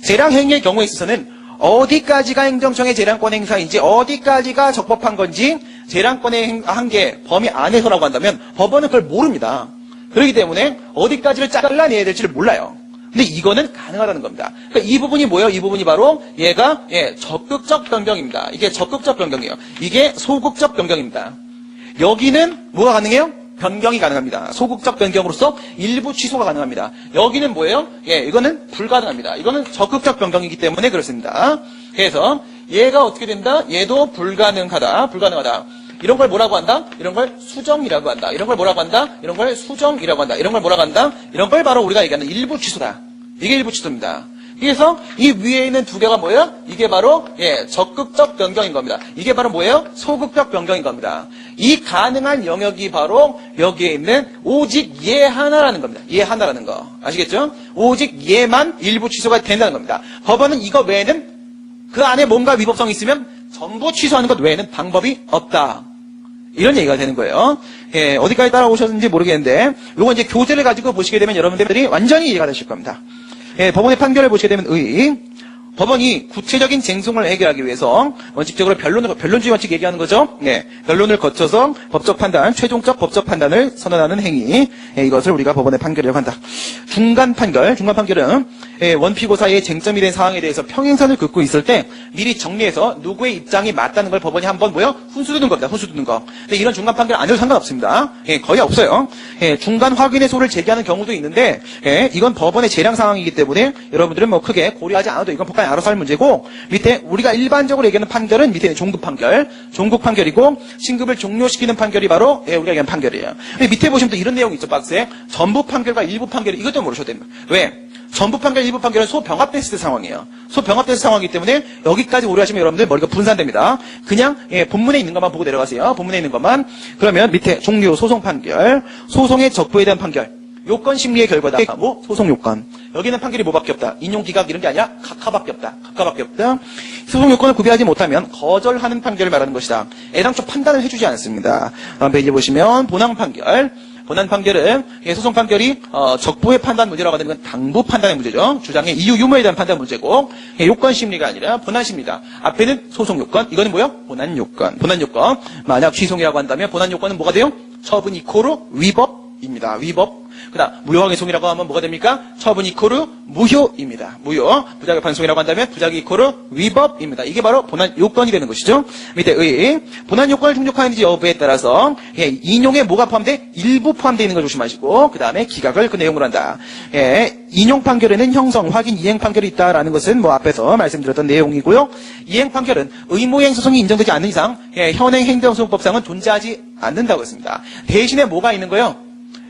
재량행위의 경우에 있어서는 어디까지가 행정청의 재량권 행사인지 어디까지가 적법한 건지 재량권의 한계 범위 안에서라고 한다면 법원은 그걸 모릅니다. 그렇기 때문에 어디까지를 잘라내야 될지를 몰라요. 근데 이거는 가능하다는 겁니다. 그러니까 이 부분이 뭐예요? 이 부분이 바로 얘가 예, 적극적 변경입니다. 이게 적극적 변경이에요. 이게 소극적 변경입니다. 여기는 뭐가 가능해요? 변경이 가능합니다. 소극적 변경으로서 일부 취소가 가능합니다. 여기는 뭐예요? 예, 이거는 불가능합니다. 이거는 적극적 변경이기 때문에 그렇습니다. 그래서 얘가 어떻게 된다? 얘도 불가능하다. 이런 걸 뭐라고 한다? 이런 걸 수정이라고 한다. 이런 걸 뭐라고 한다? 이런 걸 수정이라고 한다. 이런 걸 뭐라고 한다? 이런 걸 바로 우리가 얘기하는 일부 취소다. 이게 일부 취소입니다. 그래서 이 위에 있는 두 개가 뭐예요? 이게 바로 예, 적극적 변경인 겁니다. 이게 바로 뭐예요? 소극적 변경인 겁니다. 이 가능한 영역이 바로 여기에 있는 오직 얘 하나라는 겁니다. 얘 하나라는 거. 아시겠죠? 오직 얘만 일부 취소가 된다는 겁니다. 법원은 이거 외에는 그 안에 뭔가 위법성이 있으면 전부 취소하는 것 외에는 방법이 없다. 이런 얘기가 되는 거예요. 예, 어디까지 따라오셨는지 모르겠는데 요거 이제 교재를 가지고 보시게 되면 여러분들이 완전히 이해가 되실 겁니다. 예, 법원의 판결을 보시게 되면 법원이 구체적인 쟁송을 해결하기 위해서 원칙적으로 변론주의 원칙 얘기하는 거죠. 예, 변론을 거쳐서 법적 판단, 최종적 법적 판단을 선언하는 행위. 예, 이것을 우리가 법원의 판결이라고 한다. 중간 판결은 예, 원피고 사이에 쟁점이 된 사항에 대해서 평행선을 긋고 있을 때 미리 정리해서 누구의 입장이 맞다는 걸 법원이 한번 훈수 두는 겁니다. 훈수 두는 거. 근데 이런 중간 판결 안 해도 상관없습니다. 예, 거의 없어요. 예, 중간 확인의 소를 제기하는 경우도 있는데 예, 이건 법원의 재량 상황이기 때문에 여러분들은 뭐 크게 고려하지 않아도 이건 법관이 알아서 할 문제고 밑에 우리가 일반적으로 얘기하는 판결은 밑에 종급 판결이고 신급을 종료시키는 판결이 바로 예, 우리가 얘기하는 판결이에요. 근데 밑에 보시면 또 이런 내용이 있죠. 박스에 전부 판결과 일부 판결 이것도 모르셔도 됩니다. 왜? 전부 판결, 일부 판결은 소병합됐을 때 상황이에요. 소병합됐을 상황이기 때문에 여기까지 오류하시면 여러분들 머리가 분산됩니다. 그냥 예, 본문에 있는 것만 보고 내려가세요. 본문에 있는 것만. 그러면 밑에 종료 소송 판결, 소송의 적부에 대한 판결, 요건 심리의 결과다. 소송 요건. 여기는 판결이 뭐밖에 없다. 인용 기각 이런 게 아니라 각하밖에 없다. 소송 요건을 구비하지 못하면 거절하는 판결을 말하는 것이다. 애당초 판단을 해주지 않습니다. 다음 페이지 보시면 본항 판결은 소송 판결이 적부의 판단 문제라고 하는 건 당부 판단의 문제죠. 주장의 이유 유무에 대한 판단 문제고 요건 심리가 아니라 본안 심리다. 앞에는 소송 요건, 이거는 뭐요? 본안 요건. 만약 취소이라고 한다면 본안 요건은 뭐가 돼요? 처분 이코로 위법입니다. 위법. 그 다음, 무효확인송이라고 하면 뭐가 됩니까? 처분 이코르 무효입니다. 무효. 부작위 판송이라고 한다면 부작위 이코르 위법입니다. 이게 바로 본안 요건이 되는 것이죠. 밑에 의, 본안 요건을 충족하는지 여부에 따라서, 예, 인용에 뭐가 포함돼? 일부 포함되어 있는 걸 조심하시고, 그 다음에 기각을 그 내용으로 한다. 예, 인용 판결에는 형성, 확인, 이행 판결이 있다라는 것은 뭐 앞에서 말씀드렸던 내용이고요. 이행 판결은 의무이행 소송이 인정되지 않는 이상, 예, 현행 행정소송법상은 존재하지 않는다고 했습니다. 대신에 뭐가 있는 거예요?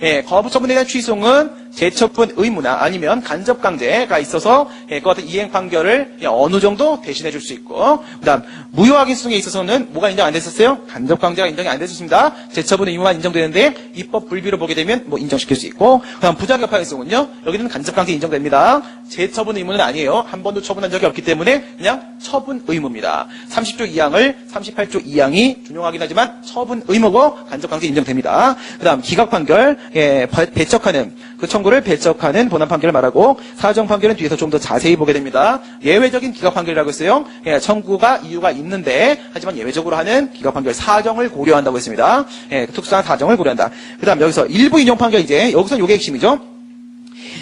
예, 거부 처분에 대한 취소는 재처분 의무나 아니면 간접 강제가 있어서 예, 그 같은 이행 판결을 예, 어느 정도 대신해 줄 수 있고, 그다음 무효확인 소송에 있어서는 뭐가 인정 안 됐었어요? 간접 강제가 인정이 안 됐었습니다. 재처분 의무만 인정되는데 입법 불비로 보게 되면 뭐 인정시킬 수 있고, 그다음 부작위 파기송은요, 여기는 간접 강제 인정됩니다. 재처분 의무는 아니에요. 한 번도 처분한 적이 없기 때문에 그냥 처분 의무입니다. 30조 2항을 38조 2항이 준용하긴 하지만 처분 의무고 간접 강제 인정됩니다. 그다음 기각 판결, 예, 배척하는 그 청구를 배척하는 본안 판결을 말하고, 사정 판결은 뒤에서 좀 더 자세히 보게 됩니다. 예외적인 기각 판결이라고 했어요. 예, 청구가 이유가 있는데 하지만 예외적으로 하는 기각 판결, 사정을 고려한다고 했습니다. 예, 특수한 사정을 고려한다. 그다음 여기서 일부 인용 판결, 이제 여기서 요게 핵심이죠.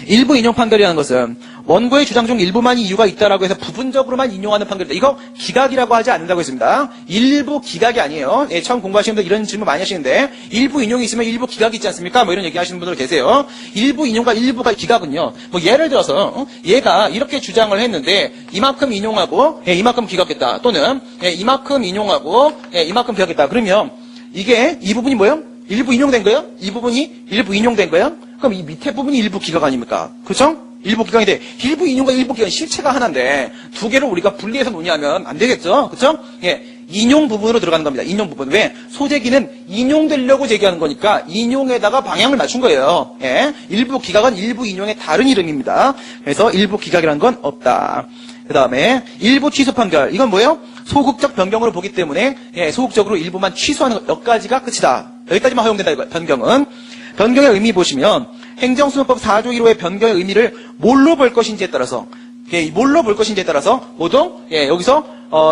일부 인용 판결이라는 것은 원고의 주장 중 일부만이 이유가 있다라고 해서 부분적으로만 인용하는 판결이다. 이거 기각이라고 하지 않는다고 했습니다. 일부 기각이 아니에요. 예, 처음 공부하시는 분들 이런 질문 많이 하시는데, 일부 인용이 있으면 일부 기각이 있지 않습니까? 뭐 이런 얘기 하시는 분들 계세요. 일부 인용과 일부가 기각은요, 뭐 예를 들어서 얘가 이렇게 주장을 했는데 이만큼 인용하고 예, 이만큼 기각했다. 또는 예, 이만큼 인용하고 예, 이만큼 기각했다. 그러면 이게 이 부분이 뭐예요? 일부 인용된 거예요? 이 부분이 일부 인용된 거예요? 그럼 이 밑에 부분이 일부 기각 아닙니까? 그렇죠? 일부 기각인데 일부 인용과 일부 기각 실체가 하나인데 두 개를 우리가 분리해서 논의하면 안 되겠죠? 그렇죠? 예, 인용 부분으로 들어가는 겁니다. 인용 부분. 왜? 소재기는 인용되려고 제기하는 거니까 인용에다가 방향을 맞춘 거예요. 예, 일부 기각은 일부 인용의 다른 이름입니다. 그래서 일부 기각이라는 건 없다. 그 다음에 일부 취소 판결. 이건 뭐예요? 소극적 변경으로 보기 때문에 예, 소극적으로 일부만 취소하는 것, 여기까지가 끝이다. 여기까지만 허용된다 이거예요. 변경은. 변경의 의미 보시면 행정소송법 4조 1호의 변경의 의미를 뭘로 볼 것인지에 따라서, 예, 뭘로 볼 것인지에 따라서 모두 예, 여기서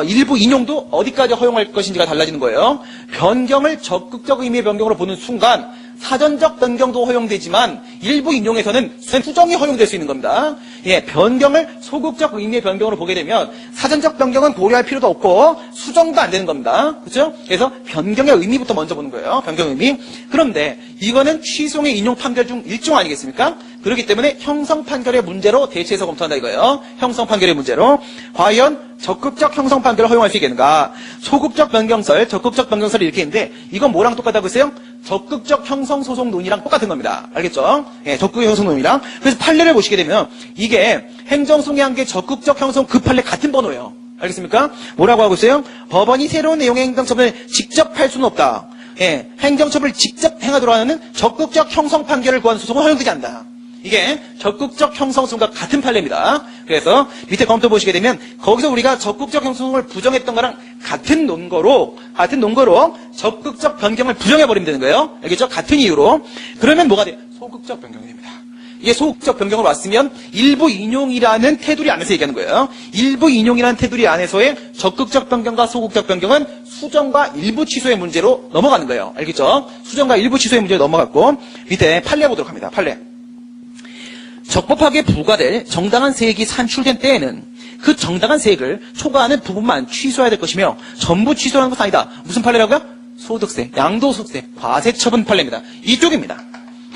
일부 인용도 어디까지 허용할 것인지가 달라지는 거예요. 변경을 적극적 의미의 변경으로 보는 순간 사전적 변경도 허용되지만 일부 인용에서는 수정이 허용될 수 있는 겁니다. 예, 변경을 소극적 의미의 변경으로 보게 되면 사전적 변경은 고려할 필요도 없고 수정도 안 되는 겁니다. 그렇죠? 그래서 변경의 의미부터 먼저 보는 거예요. 변경의 의미. 그런데 이거는 취소의 인용 판결 중 일종 아니겠습니까? 그렇기 때문에 형성 판결의 문제로 대체해서 검토한다 이거예요. 형성 판결의 문제로 과연 적극적 형성 판결을 허용할 수 있겠는가? 소극적 변경설, 적극적 변경설이 이렇게 있는데 이건 뭐랑 똑같다고 했어요? 적극적 형성 소송 논의랑 똑같은 겁니다. 알겠죠? 예, 적극적 형성 논의랑. 그래서 판례를 보시게 되면 이게 행정소송의 한계 적극적 형성 그 판례 같은 번호예요. 알겠습니까? 뭐라고 하고 있어요? 법원이 새로운 내용의 행정처분을 직접 할 수는 없다. 예, 행정처분을 직접 행하도록 하는 적극적 형성 판결을 구하는 소송은 허용되지 않는다. 이게 적극적 형성소송과 같은 판례입니다. 그래서 밑에 검토 보시게 되면 거기서 우리가 적극적 형성소송을 부정했던 거랑 같은 논거로 적극적 변경을 부정해버리면 되는 거예요. 알겠죠? 같은 이유로. 그러면 뭐가 돼요? 소극적 변경이 됩니다. 이게 소극적 변경으로 왔으면 일부 인용이라는 테두리 안에서 얘기하는 거예요. 일부 인용이라는 테두리 안에서의 적극적 변경과 소극적 변경은 수정과 일부 취소의 문제로 넘어가는 거예요. 알겠죠? 수정과 일부 취소의 문제로 넘어갔고, 밑에 판례 보도록 합니다. 판례. 적법하게 부과될 정당한 세액이 산출된 때에는 그 정당한 세액을 초과하는 부분만 취소해야 될 것이며 전부 취소하는 것은 아니다. 무슨 판례라고요? 소득세, 양도소득세, 과세처분 판례입니다. 이쪽입니다.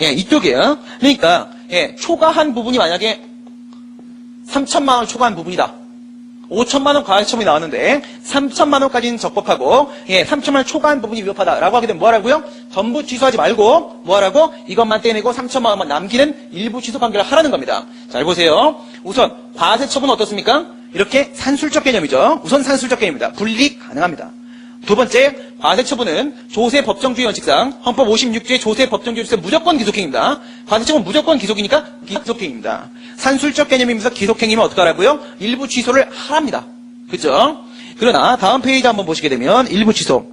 예, 이쪽이에요. 그러니까 예, 초과한 부분이 만약에 3천만 원 초과한 부분이다. 5천만 원 과세처분이 나왔는데 3천만 원까지는 적법하고 예, 3천만 원 초과한 부분이 위법하다라고 하게 되면 뭐 하라고요? 전부 취소하지 말고 뭐 하라고? 이것만 떼내고 3천만 원만 남기는 일부 취소 판결을 하라는 겁니다. 잘 보세요. 우선 과세처분은 어떻습니까? 이렇게 산술적 개념이죠. 우선 산술적 개념입니다. 분리 가능합니다. 두 번째, 과세처분은 조세 법정주의 원칙상 헌법 56조의 조세 법정주의 원칙상 무조건 기속행위입니다. 과세처분은 무조건 기속이니까 기속행위입니다. 산술적 개념이면서 기속행위면 어떡하라고요? 일부 취소를 하랍니다. 그죠? 그러나 다음 페이지 한번 보시게 되면 일부 취소.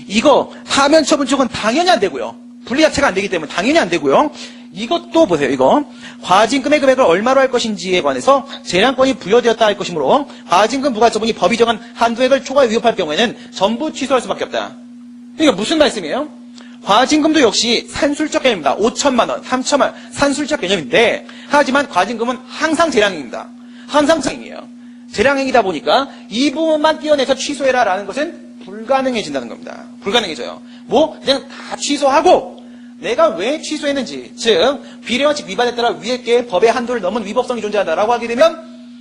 이거 하면 처분 쪽은 당연히 안 되고요. 분리 자체가 안 되기 때문에 당연히 안 되고요. 이것도 보세요. 이거 과징금의 금액을 얼마로 할 것인지에 관해서 재량권이 부여되었다 할 것이므로 과징금 부과처분이 법이 정한 한도액을 초과해 위협할 경우에는 전부 취소할 수밖에 없다. 그러니까 무슨 말씀이에요? 과징금도 역시 산술적 개념입니다. 5천만 원, 3천만 원, 산술적 개념인데 하지만 과징금은 항상 재량행위입니다. 항상 재량행위예요. 재량행위다 보니까 이 부분만 떼어내서 취소해라라는 것은 불가능해진다는 겁니다. 불가능해져요. 뭐 그냥 다 취소하고 내가 왜 취소했는지, 즉 비례원칙 위반에 따라 위에 게 법의 한도를 넘은 위법성이 존재한다라고 하게 되면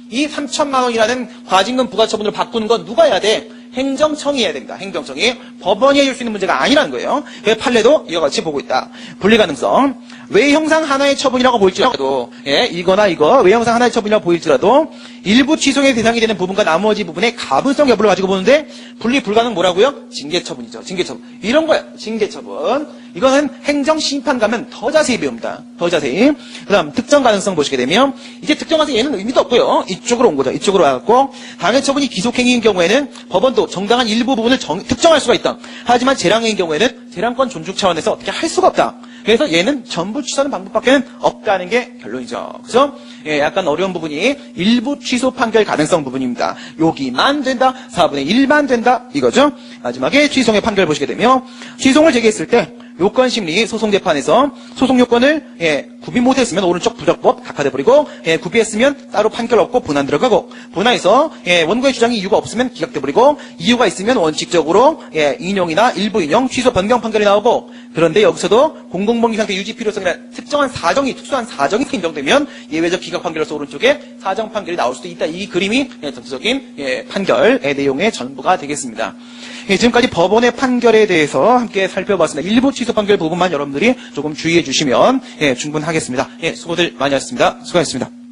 이 3천만 원이라는 과징금 부과처분으로 바꾸는 건 누가 해야 돼? 행정청이 해야 됩니다. 행정청이. 법원이 해줄 수 있는 문제가 아니라는 거예요. 그 판례도 이와 같이 보고 있다. 분리가능성. 외형상 하나의 처분이라고 보일지라도, 이거나 이거 외형상 하나의 처분이라고 보일지라도 일부 취소의 대상이 되는 부분과 나머지 부분의 가분성 여부를 가지고 보는데 분리 불가능 뭐라고요? 징계처분이죠. 징계처분. 이런 거예요. 징계처분. 이거는 행정심판 가면 더 자세히 배웁니다. 더 자세히. 그 다음 특정 가능성 보시게 되면 이제 특정 가능성 얘는 의미도 없고요. 이쪽으로 온 거죠. 이쪽으로 와갖고 당해처분이 기속행위인 경우에는 법원도 정당한 일부 부분을 특정할 수가 있다. 하지만 재량행위인 경우에는 재량권 존중 차원에서 어떻게 할 수가 없다. 그래서 얘는 전부 취소하는 방법밖에는 없다는 게 결론이죠. 그래서 약간 어려운 부분이 일부 취소 판결 가능성 부분입니다. 여기만 된다, 4분의 1만 된다 이거죠. 마지막에 취소의 판결 보시게 되면 취소를 제기했을 때 요건심리 소송재판에서 소송요건을 구비 못했으면 오른쪽 부적법 각하돼버리고 구비했으면 따로 판결 없고 분한 들어가고 분한해서 원고의 주장이 이유가 없으면 기각돼버리고 이유가 있으면 원칙적으로 인용이나 일부 인용 취소 변경 판결이 나오고 그런데 여기서도 공공복리 상태 유지 필요성이나 특수한 사정이 인정되면 예외적 기각 판결로서 오른쪽에 사정 판결이 나올 수도 있다. 이 그림이 전체적인 판결의 내용의 전부가 되겠습니다. 지금까지 법원의 판결에 대해서 함께 살펴봤습니다. 일부 취소 판결 부분만 여러분들이 조금 주의해 주시면 충분하겠습니다. 수고들 많이 하셨습니다. 수고하셨습니다.